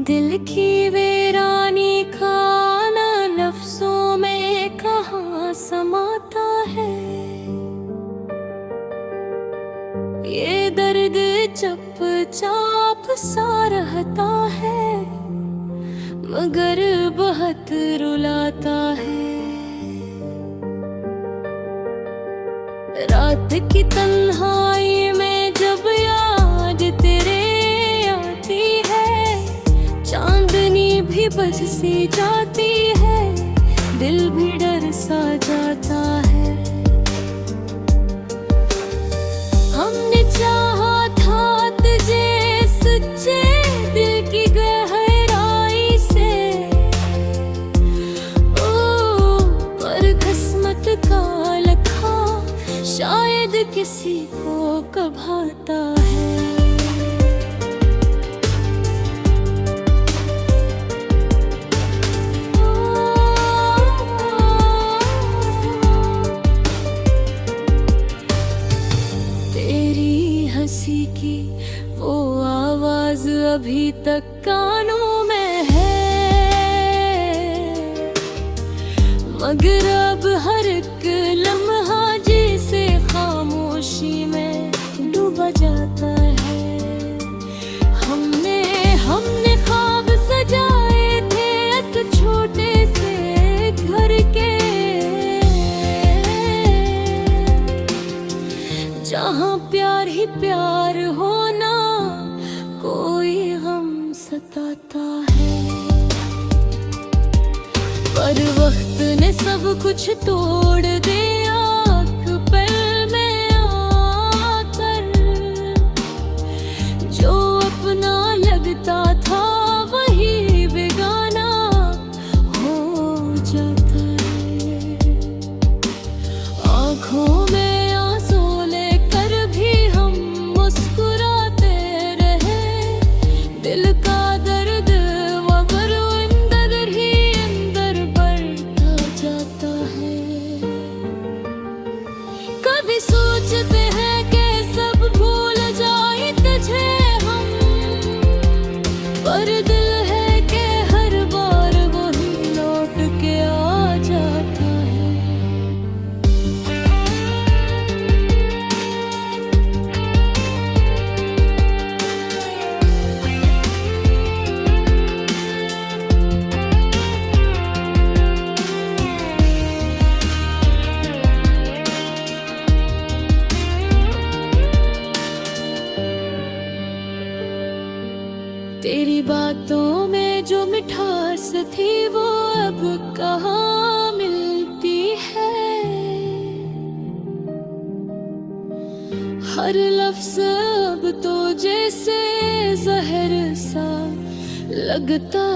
दिल की वीरानी खाना लफ्जों में कहाँ समाता है। ये दर्द चुपचाप सा रहता है मगर बहुत रुलाता है। रात की तन्हाई में जब याद तेरे आती है, चांदनी भी बज सी जाती है, दिल भी डर सा जाता है। हमने चाहा था तुझे सच्चे दिल की गहराई से, ओ पर किस्मत का लखा शायद किसी को कभाता है। तेरी हंसी की वो आवाज अभी तक कानों में है, मगर अब हर एक लम्हा जिसे खामोशी में डूबा जाता है। हमने ख्वाब सजाए थे एक छोटे से घर के, जहाँ प्यार ही प्यार होना कोई गम सताता है। पर वक्त ने सब कुछ तोड़ दिया पल में आकर, जो अपना लगता था वही बेगाना हो जाता है। आँखों में आंसू लेकर भी हम मुस्कुराते रहे, दिल का दर्द मगर अंदर ही अंदर बढ़ता जाता है। कभी सोचते हैं कि सब भूल जाए तुझे हम, पर दिल है कि हर बार वही लौट के आ जाता है। तेरी बातों में जो मिठास थी वो अब कहाँ मिलती है। हर लफ्ज अब तो जैसे जहर सा लगता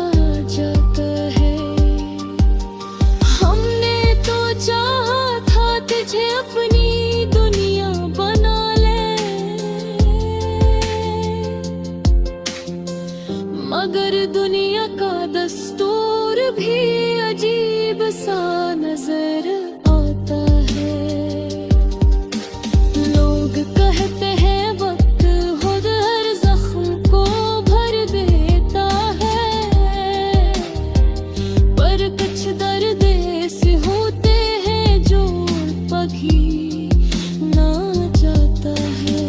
जाता है। हमने तो चाहा था तुझे अपनी दुनिया बना ले, मगर दुनिया का दस्तूर भी अजीब सा नजर आता है। लोग कहते हैं वक्त खुद हर जख्म को भर देता है, पर कुछ दर्द ऐसे होते हैं जो कभी ना जाता है।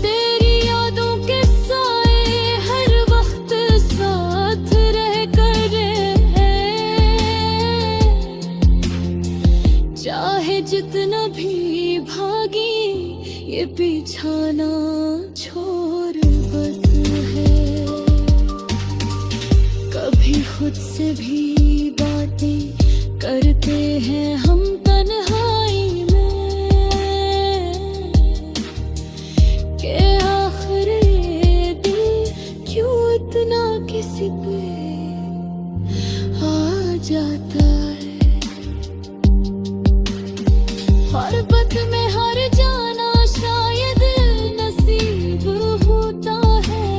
तेरी यादों के चाहे जितना भी भागी ये बिछाना छोड़ बद है। कभी खुद से भी बातें करते हैं हम तन्हाई में, कि आखिर ये दिल क्यों इतना किसी पे आ जाता है। हर पथ में हर जाना शायद नसीब होता है,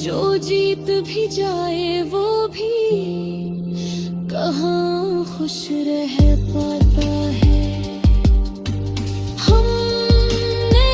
जो जीत भी जाए वो भी कहाँ खुश रह पाता है। हमने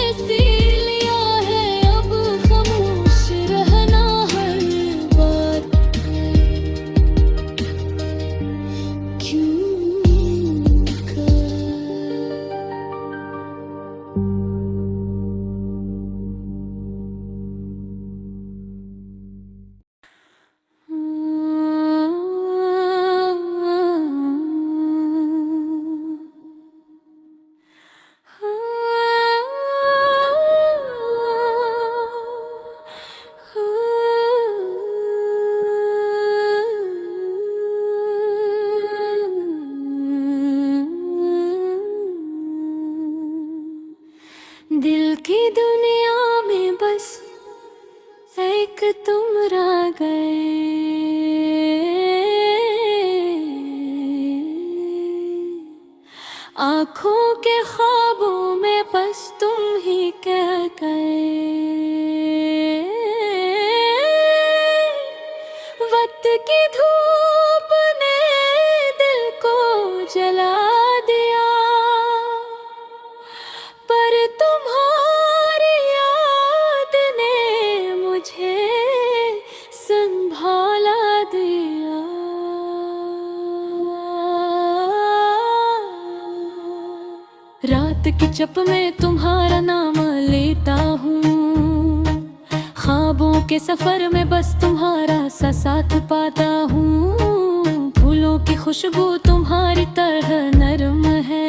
की दुनिया में बस एक तुम रह गए, आँखों के ख्वाबों में बस तुम ही कह गए। वक्त की धूप ने दिल को जला दिया, पर तुम्हारी याद ने मुझे संभाला दिया। रात की चप में तुम्हारा नाम लेता हूँ, ख्वाबों के सफर में बस तुम्हारा सा साथ पाता हूँ। फूलों की खुशबू तुम्हारी तरह नरम है,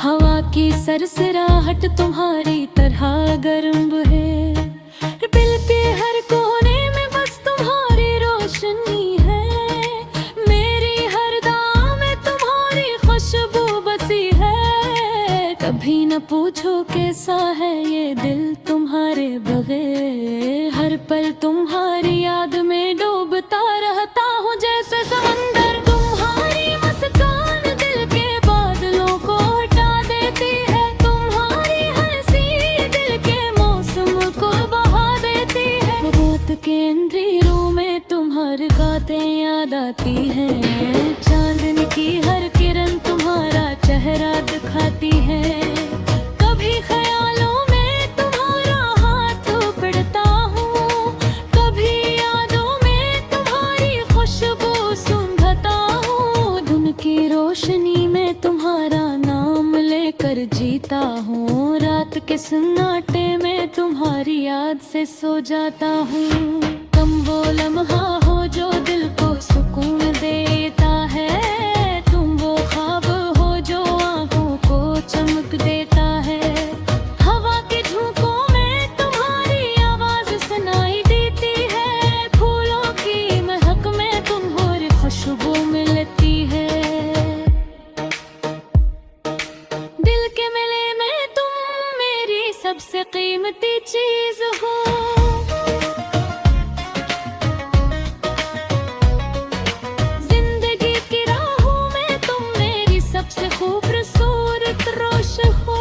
हवा की सरसराहट तुम्हारी तरह गर्म है। दिल के हर कोने में बस तुम्हारी रोशनी है, मेरी हर दां में तुम्हारी खुशबू बसी है। कभी न पूछो कैसा है ये दिल तुम्हारे बगैर, हर पल तुम्हारी याद में डूबता रहता हूँ जैसे समंदर। तुम्हारी मुस्कान दिल के बादलों को हटा देती है, तुम्हारी हंसी दिल के मौसम को बहा देती है। रात के अंधेरों में तुम्हारी बातें याद आती हैं, चांदनी की हर किरण तुम्हारा चेहरा दिखाती है। कभी ख्यालों में तुम्हारा हाथ पकड़ता हूँ, कभी यादों में तुम्हारी खुशबू सूंघता हूँ। धुन की रोशनी में तुम्हारा नाम लेकर जीता हूँ, रात के सन्नाटे में तुम्हारी याद से सो जाता हूँ। तुम वो लम्हा हो जो दिल को सुकून देता है, तुम वो ख्वाब हो जो आँखों को चमक देता है। हवा के झोंकों में तुम्हारी आवाज सुनाई देती है, फूलों की महक में तुम्हारी खुशबू मिलती है। दिल के मिले में तुम मेरी सबसे कीमती चीज हो, जिंदगी की राहों में तुम मेरी सबसे खूबसूरत रोश हो।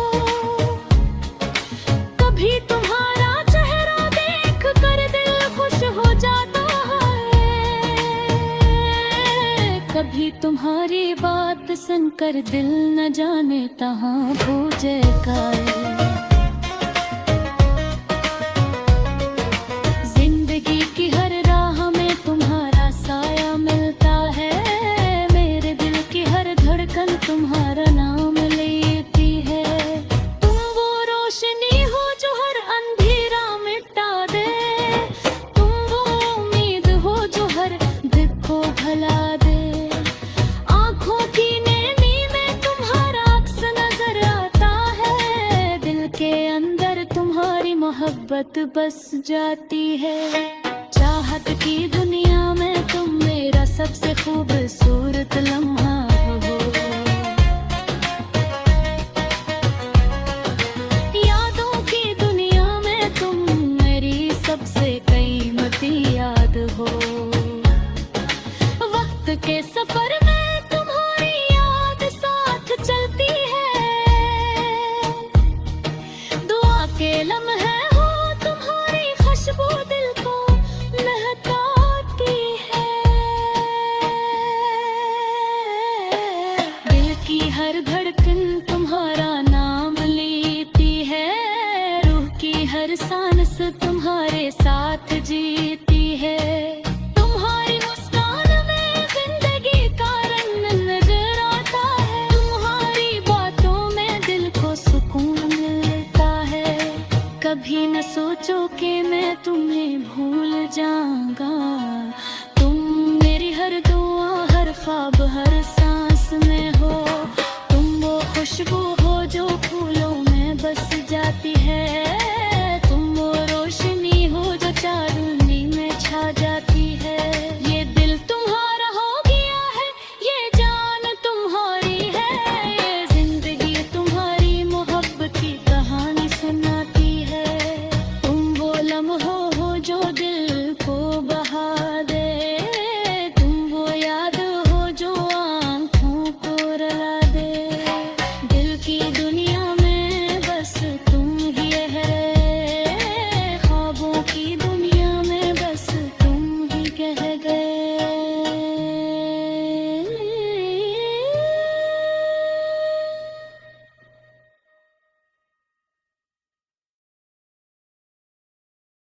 कभी तुम्हारा चेहरा देख कर दिल खुश हो जाता है, कभी तुम्हारी बात सुनकर दिल न जाने कहाँ खो जाएगा। जिंदगी की हर राह में तुम्हारा साया मिलता है, मेरे दिल की हर धड़कन तुम्हारा नाम लेती है। तुम वो रोशनी हो जो हर अंधेरा मिटा दे, तुम वो उम्मीद हो जो हर दिल को भला दे। आँखों की नैनी में तुम्हारा अक्स नजर आता है, दिल के अंदर तुम्हारी मोहब्बत बस जाती है। चाहत की दुनिया में तुम मेरा सबसे खूबसूरत लम्हा हो, यादों की दुनिया में तुम मेरी सबसे कीमती याद हो। वक्त के सफर में